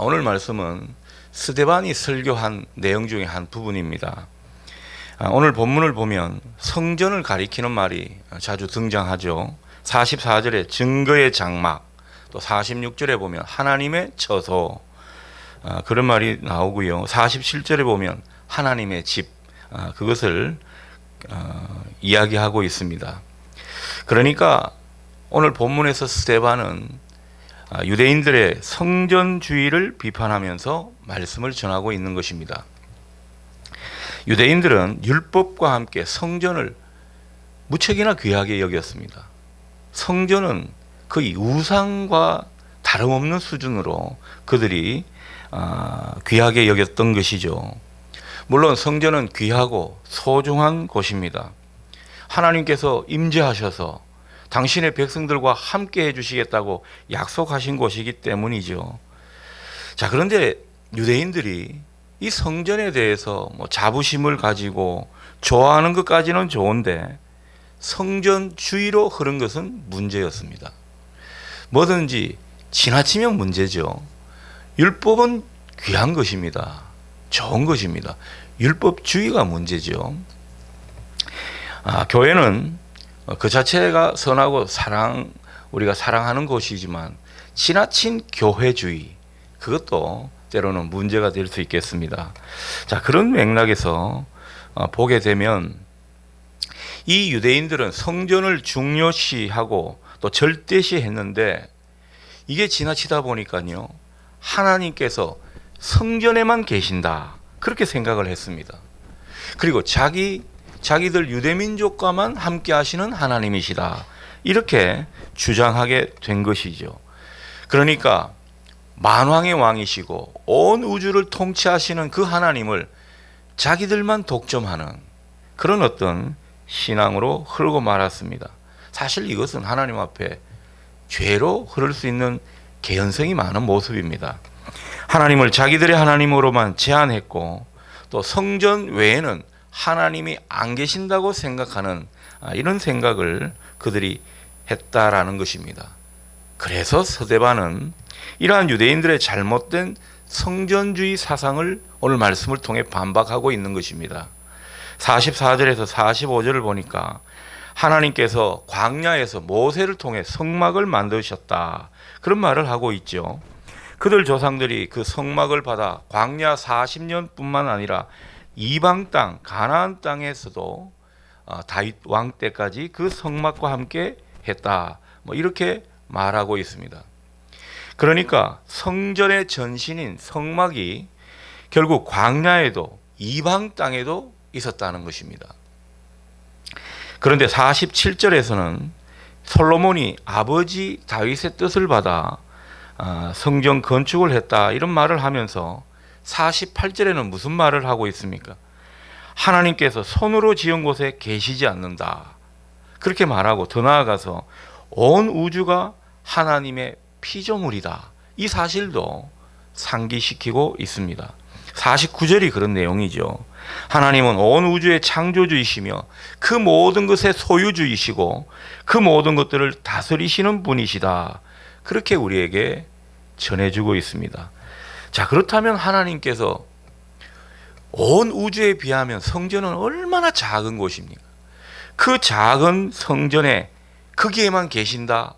오늘 말씀은 스데반이 설교한 내용 중에 한 부분입니다. 오늘 본문을 보면 성전을 가리키는 말이 자주 등장하죠. 44절에 증거의 장막, 또 46절에 보면 하나님의 처소, 그런 말이 나오고요. 47절에 보면 하나님의 집, 그것을 이야기하고 있습니다. 그러니까 오늘 본문에서 스데반은 유대인들의 성전주의를 비판하면서 말씀을 전하고 있는 것입니다. 유대인들은 율법과 함께 성전을 무척이나 귀하게 여겼습니다. 성전은 거의 우상과 다름없는 수준으로 그들이 귀하게 여겼던 것이죠. 물론 성전은 귀하고 소중한 곳입니다. 하나님께서 임재하셔서 당신의 백성들과 함께 해주시겠다고 약속하신 곳이기 때문이죠. 자, 그런데 유대인들이 이 성전에 대해서 자부심을 가지고 좋아하는 것까지는 좋은데 성전주의로 흐른 것은 문제였습니다. 뭐든지 지나치면 문제죠. 율법은 귀한 것입니다. 좋은 것입니다. 율법주의가 문제죠. 교회는 그 자체가 선하고 우리가 사랑하는 곳이지만 지나친 교회주의, 그것도 때로는 문제가 될 수 있겠습니다. 자, 그런 맥락에서 보게 되면 이 유대인들은 성전을 중요시하고 또 절대시했는데 이게 지나치다 보니까요, 하나님께서 성전에만 계신다, 그렇게 생각을 했습니다. 그리고 자기들 유대민족과만 함께 하시는 하나님이시다, 이렇게 주장하게 된 것이죠. 그러니까 만왕의 왕이시고 온 우주를 통치하시는 그 하나님을 자기들만 독점하는 그런 어떤 신앙으로 흐르고 말았습니다. 사실 이것은 하나님 앞에 죄로 흐를 수 있는 개연성이 많은 모습입니다. 하나님을 자기들의 하나님으로만 제한했고 또 성전 외에는 하나님이 안 계신다고 생각하는 이런 생각을 그들이 했다라는 것입니다. 그래서 스데반은 이러한 유대인들의 잘못된 성전주의 사상을 오늘 말씀을 통해 반박하고 있는 것입니다. 44절에서 45절을 보니까 하나님께서 광야에서 모세를 통해 성막을 만드셨다, 그런 말을 하고 있죠. 그들 조상들이 그 성막을 받아 광야 40년뿐만 아니라 이방 땅 가나안 땅에서도 다윗 왕 때까지 그 성막과 함께 했다, 이렇게 말하고 있습니다. 그러니까 성전의 전신인 성막이 결국 광야에도 이방 땅에도 있었다는 것입니다. 그런데 47절에서는 솔로몬이 아버지 다윗의 뜻을 받아 성전 건축을 했다, 이런 말을 하면서 48절에는 무슨 말을 하고 있습니까? 하나님께서 손으로 지은 곳에 계시지 않는다, 그렇게 말하고 더 나아가서 온 우주가 하나님의 피조물이다, 이 사실도 상기시키고 있습니다. 49절이 그런 내용이죠. 하나님은 온 우주의 창조주이시며 그 모든 것의 소유주이시고 그 모든 것들을 다스리시는 분이시다, 그렇게 우리에게 전해주고 있습니다. 자, 그렇다면 하나님께서 온 우주에 비하면 성전은 얼마나 작은 곳입니까? 그 작은 성전에 거기에만 계신다,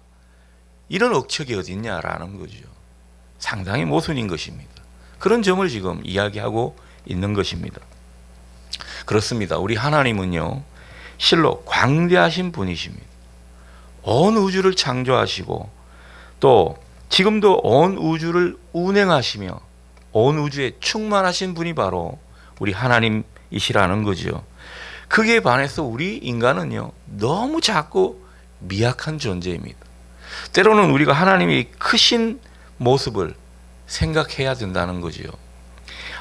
이런 억척이 어딨냐라는 거죠. 상당히 모순인 것입니다. 그런 점을 지금 이야기하고 있는 것입니다. 그렇습니다. 우리 하나님은요, 실로 광대하신 분이십니다. 온 우주를 창조하시고 또 지금도 온 우주를 운행하시며 온 우주에 충만하신 분이 바로 우리 하나님이시라는 거죠. 그에 반해서 우리 인간은요, 너무 작고 미약한 존재입니다. 때로는 우리가 하나님이 크신 모습을 생각해야 된다는 거죠.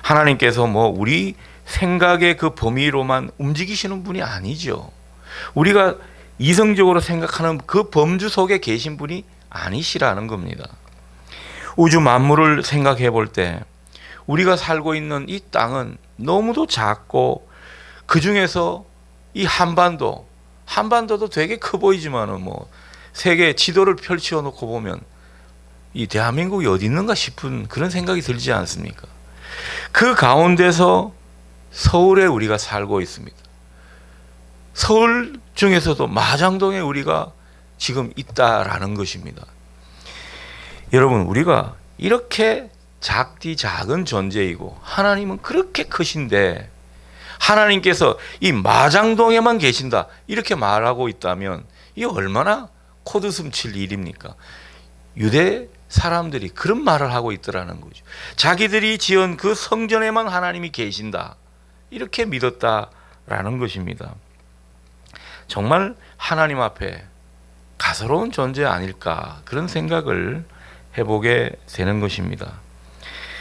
하나님께서 우리 생각의 그 범위로만 움직이시는 분이 아니죠. 우리가 이성적으로 생각하는 그 범주 속에 계신 분이 아니시라는 겁니다. 우주 만물을 생각해 볼 때 우리가 살고 있는 이 땅은 너무도 작고, 그 중에서 이 한반도도 되게 커 보이지만은 세계 지도를 펼쳐 놓고 보면 이 대한민국이 어디 있는가 싶은 그런 생각이 들지 않습니까? 그 가운데서 서울에 우리가 살고 있습니다. 서울 중에서도 마장동에 우리가 지금 있다라는 것입니다. 여러분, 우리가 이렇게 작은 존재이고 하나님은 그렇게 크신데 하나님께서 이 마장동에만 계신다 이렇게 말하고 있다면 이게 얼마나 코드숨 칠 일입니까? 유대 사람들이 그런 말을 하고 있더라는 거죠. 자기들이 지은 그 성전에만 하나님이 계신다 이렇게 믿었다라는 것입니다. 정말 하나님 앞에 가소로운 존재 아닐까 그런 생각을 해보게 되는 것입니다.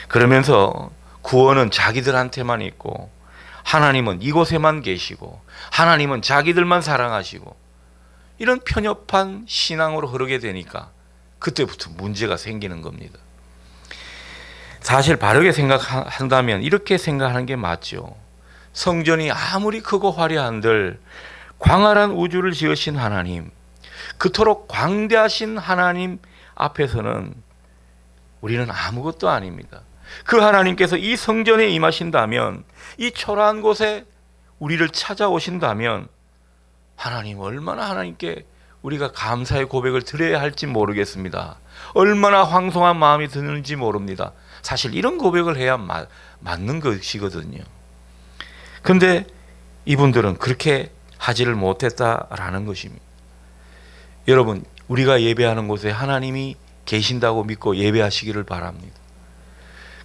그러면서 구원은 자기들한테만 있고 하나님은 이곳에만 계시고 하나님은 자기들만 사랑하시고 이런 편협한 신앙으로 흐르게 되니까 그때부터 문제가 생기는 겁니다. 사실 바르게 생각한다면 이렇게 생각하는 게 맞죠. 성전이 아무리 크고 화려한들 광활한 우주를 지으신 하나님, 그토록 광대하신 하나님 앞에서는 우리는 아무것도 아닙니다. 그 하나님께서 이 성전에 임하신다면, 이 초라한 곳에 우리를 찾아오신다면 하나님 얼마나 하나님께 우리가 감사의 고백을 드려야 할지 모르겠습니다. 얼마나 황송한 마음이 드는지 모릅니다. 사실 이런 고백을 해야 맞는 것이거든요. 그런데 이분들은 그렇게 하지를 못했다라는 것입니다. 여러분, 우리가 예배하는 곳에 하나님이 계신다고 믿고 예배하시기를 바랍니다.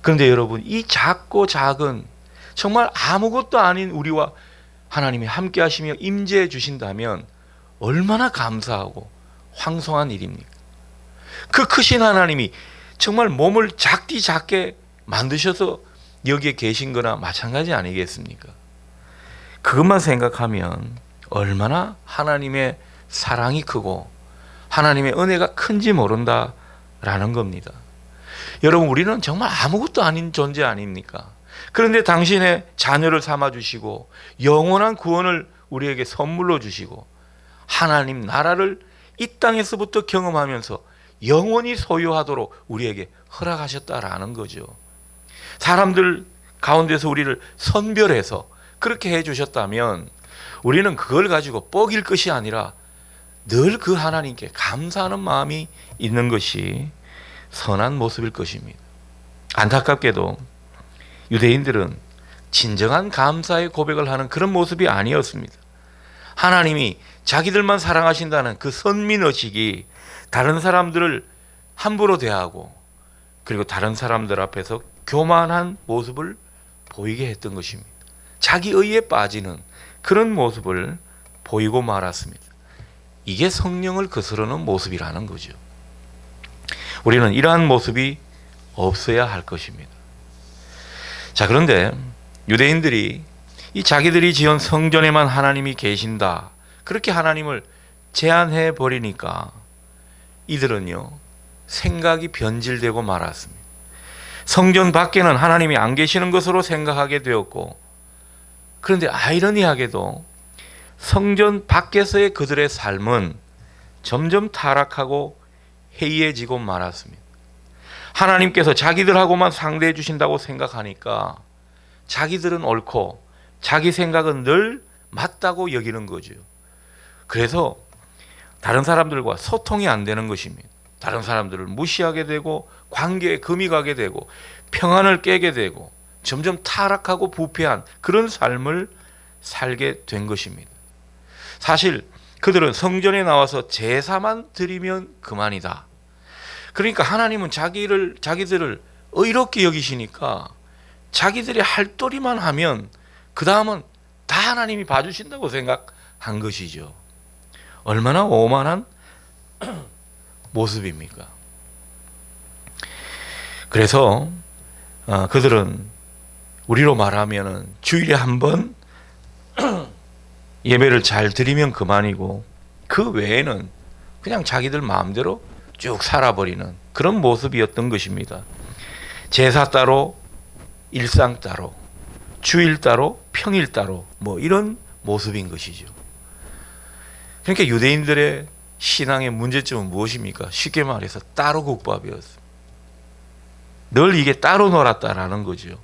그런데 여러분, 이 작고 작은 정말 아무것도 아닌 우리와 하나님이 함께 하시며 임재해 주신다면 얼마나 감사하고 황송한 일입니까? 그 크신 하나님이 정말 몸을 작게 만드셔서 여기에 계신 거나 마찬가지 아니겠습니까? 그것만 생각하면 얼마나 하나님의 사랑이 크고 하나님의 은혜가 큰지 모른다라는 겁니다. 여러분, 우리는 정말 아무것도 아닌 존재 아닙니까? 그런데 당신의 자녀를 삼아주시고 영원한 구원을 우리에게 선물로 주시고 하나님 나라를 이 땅에서부터 경험하면서 영원히 소유하도록 우리에게 허락하셨다라는 거죠. 사람들 가운데서 우리를 선별해서 그렇게 해주셨다면 우리는 그걸 가지고 뻐길 것이 아니라 늘 그 하나님께 감사하는 마음이 있는 것이 선한 모습일 것입니다. 안타깝게도 유대인들은 진정한 감사의 고백을 하는 그런 모습이 아니었습니다. 하나님이 자기들만 사랑하신다는 그 선민의식이 다른 사람들을 함부로 대하고 그리고 다른 사람들 앞에서 교만한 모습을 보이게 했던 것입니다. 자기 의에 빠지는 그런 모습을 보이고 말았습니다. 이게 성령을 거스르는 모습이라는 거죠. 우리는 이러한 모습이 없어야 할 것입니다. 자, 그런데 유대인들이 이 자기들이 지은 성전에만 하나님이 계신다 그렇게 하나님을 제한해 버리니까 이들은요 생각이 변질되고 말았습니다. 성전 밖에는 하나님이 안 계시는 것으로 생각하게 되었고, 그런데 아이러니하게도 성전 밖에서의 그들의 삶은 점점 타락하고 해이해지고 말았습니다. 하나님께서 자기들하고만 상대해 주신다고 생각하니까 자기들은 옳고 자기 생각은 늘 맞다고 여기는 거죠. 그래서 다른 사람들과 소통이 안 되는 것입니다. 다른 사람들을 무시하게 되고 관계에 금이 가게 되고 평안을 깨게 되고 점점 타락하고 부패한 그런 삶을 살게 된 것입니다. 사실 그들은 성전에 나와서 제사만 드리면 그만이다. 그러니까 하나님은 자기들을 의롭게 여기시니까 자기들이 할 도리만 하면 그 다음은 다 하나님이 봐주신다고 생각한 것이죠. 얼마나 오만한 모습입니까? 그래서 그들은 우리로 말하면 주일에 한 번 예배를 잘 드리면 그만이고 그 외에는 그냥 자기들 마음대로 쭉 살아버리는 그런 모습이었던 것입니다. 제사 따로, 일상 따로, 주일 따로, 평일 따로 뭐 이런 모습인 것이죠. 그러니까 유대인들의 신앙의 문제점은 무엇입니까? 쉽게 말해서 따로 국밥이었습니다. 늘 이게 따로 놀았다라는 거죠.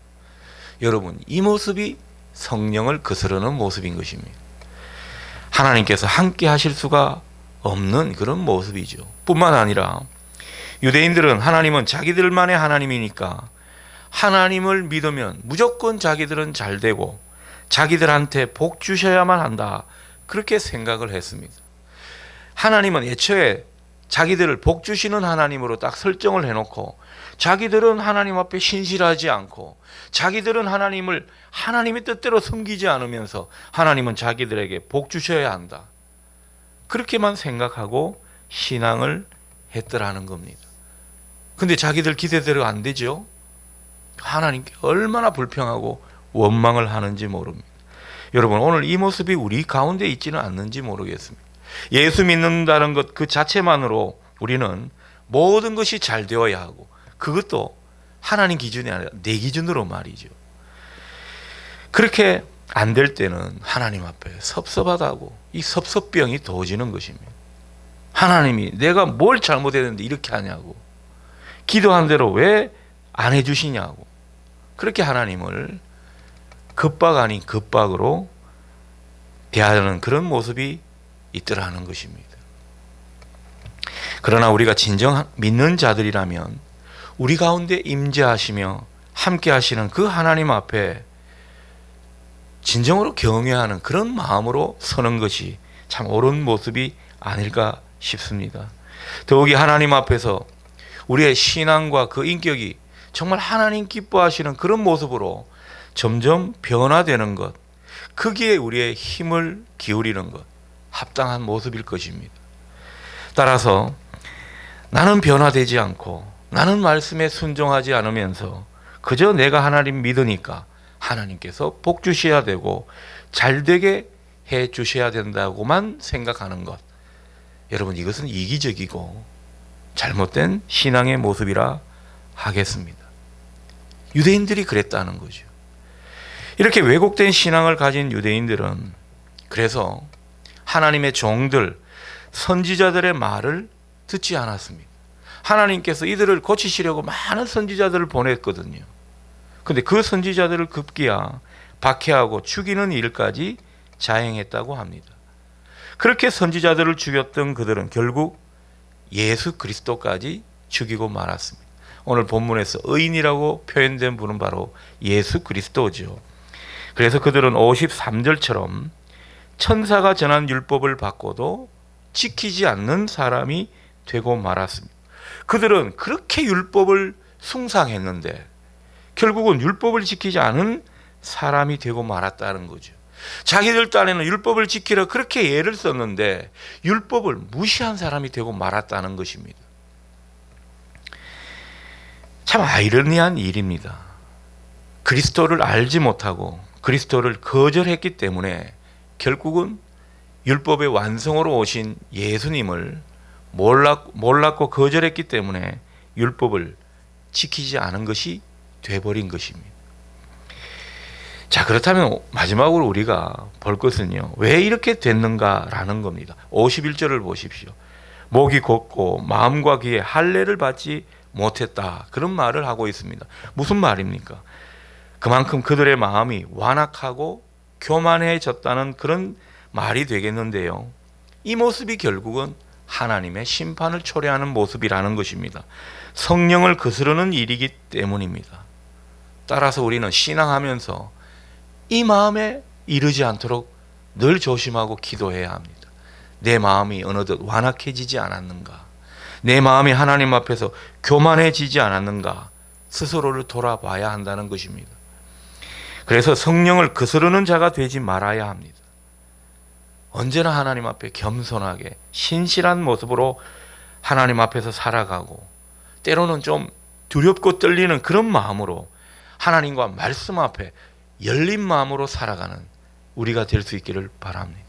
여러분, 이 모습이 성령을 거스르는 모습인 것입니다. 하나님께서 함께 하실 수가 없는 그런 모습이죠. 뿐만 아니라 유대인들은 하나님은 자기들만의 하나님이니까 하나님을 믿으면 무조건 자기들은 잘 되고 자기들한테 복 주셔야만 한다, 그렇게 생각을 했습니다. 하나님은 애초에 자기들을 복 주시는 하나님으로 딱 설정을 해놓고 자기들은 하나님 앞에 신실하지 않고 자기들은 하나님을 하나님의 뜻대로 섬기지 않으면서 하나님은 자기들에게 복 주셔야 한다, 그렇게만 생각하고 신앙을 했더라는 겁니다. 근데 자기들 기대대로 안 되죠. 하나님께 얼마나 불평하고 원망을 하는지 모릅니다. 여러분, 오늘 이 모습이 우리 가운데 있지는 않는지 모르겠습니다. 예수 믿는다는 것 그 자체만으로 우리는 모든 것이 잘 되어야 하고, 그것도 하나님 기준이 아니라 내 기준으로 말이죠. 그렇게 안 될 때는 하나님 앞에 섭섭하다고 이 섭섭병이 도지는 것입니다. 하나님이 내가 뭘 잘못했는데 이렇게 하냐고, 기도한 대로 왜 안 해주시냐고, 그렇게 하나님을 급박 아닌 급박으로 대하는 그런 모습이 있더라는 것입니다. 그러나 우리가 진정 믿는 자들이라면 우리 가운데 임재하시며 함께 하시는 그 하나님 앞에 진정으로 경외하는 그런 마음으로 서는 것이 참 옳은 모습이 아닐까 싶습니다. 더욱이 하나님 앞에서 우리의 신앙과 그 인격이 정말 하나님 기뻐하시는 그런 모습으로 점점 변화되는 것, 거기에 우리의 힘을 기울이는 것, 합당한 모습일 것입니다. 따라서 나는 변화되지 않고 나는 말씀에 순종하지 않으면서 그저 내가 하나님 믿으니까 하나님께서 복 주셔야 되고 잘되게 해 주셔야 된다고만 생각하는 것, 여러분, 이것은 이기적이고 잘못된 신앙의 모습이라 하겠습니다. 유대인들이 그랬다는 거죠. 이렇게 왜곡된 신앙을 가진 유대인들은 그래서 하나님의 종들, 선지자들의 말을 듣지 않았습니다. 하나님께서 이들을 고치시려고 많은 선지자들을 보냈거든요. 그런데 그 선지자들을 급기야 박해하고 죽이는 일까지 자행했다고 합니다. 그렇게 선지자들을 죽였던 그들은 결국 예수 그리스도까지 죽이고 말았습니다. 오늘 본문에서 의인이라고 표현된 분은 바로 예수 그리스도죠. 그래서 그들은 53절처럼 천사가 전한 율법을 받고도 지키지 않는 사람이 되고 말았습니다. 그들은 그렇게 율법을 숭상했는데 결국은 율법을 지키지 않은 사람이 되고 말았다는 거죠. 자기들 딴에는 율법을 지키려 그렇게 애를 썼는데 율법을 무시한 사람이 되고 말았다는 것입니다. 참 아이러니한 일입니다. 그리스도를 알지 못하고 그리스도를 거절했기 때문에 결국은 율법의 완성으로 오신 예수님을 몰랐고 거절했기 때문에 율법을 지키지 않은 것이 돼버린 것입니다. 자, 그렇다면 마지막으로 우리가 볼 것은요, 왜 이렇게 됐는가라는 겁니다. 51절을 보십시오. 목이 곧고 마음과 귀에 할례를 받지 못했다, 그런 말을 하고 있습니다. 무슨 말입니까? 그만큼 그들의 마음이 완악하고 교만해졌다는 그런 말이 되겠는데요, 이 모습이 결국은 하나님의 심판을 초래하는 모습이라는 것입니다. 성령을 거스르는 일이기 때문입니다. 따라서 우리는 신앙하면서 이 마음에 이르지 않도록 늘 조심하고 기도해야 합니다. 내 마음이 어느덧 완악해지지 않았는가, 내 마음이 하나님 앞에서 교만해지지 않았는가, 스스로를 돌아봐야 한다는 것입니다. 그래서 성령을 거스르는 자가 되지 말아야 합니다. 언제나 하나님 앞에 겸손하게 신실한 모습으로 하나님 앞에서 살아가고, 때로는 좀 두렵고 떨리는 그런 마음으로 하나님과 말씀 앞에 열린 마음으로 살아가는 우리가 될 수 있기를 바랍니다.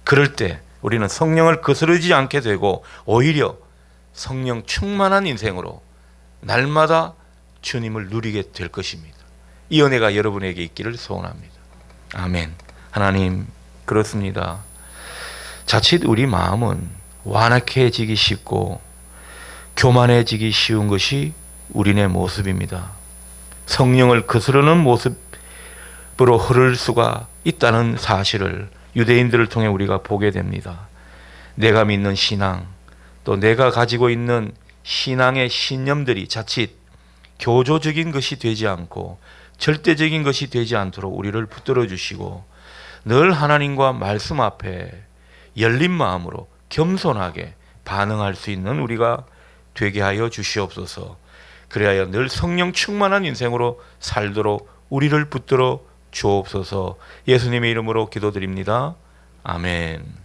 그럴 때 우리는 성령을 거스르지 않게 되고 오히려 성령 충만한 인생으로 날마다 주님을 누리게 될 것입니다. 이 은혜가 여러분에게 있기를 소원합니다. 아멘. 하나님, 그렇습니다. 자칫 우리 마음은 완악해지기 쉽고 교만해지기 쉬운 것이 우리네 모습입니다. 성령을 거스르는 모습으로 흐를 수가 있다는 사실을 유대인들을 통해 우리가 보게 됩니다. 내가 믿는 신앙, 또 내가 가지고 있는 신앙의 신념들이 자칫 교조적인 것이 되지 않고 절대적인 것이 되지 않도록 우리를 붙들어 주시고 늘 하나님과 말씀 앞에 열린 마음으로 겸손하게 반응할 수 있는 우리가 되게 하여 주시옵소서. 그래야 늘 성령 충만한 인생으로 살도록 우리를 붙들어 주옵소서. 예수님의 이름으로 기도드립니다. 아멘.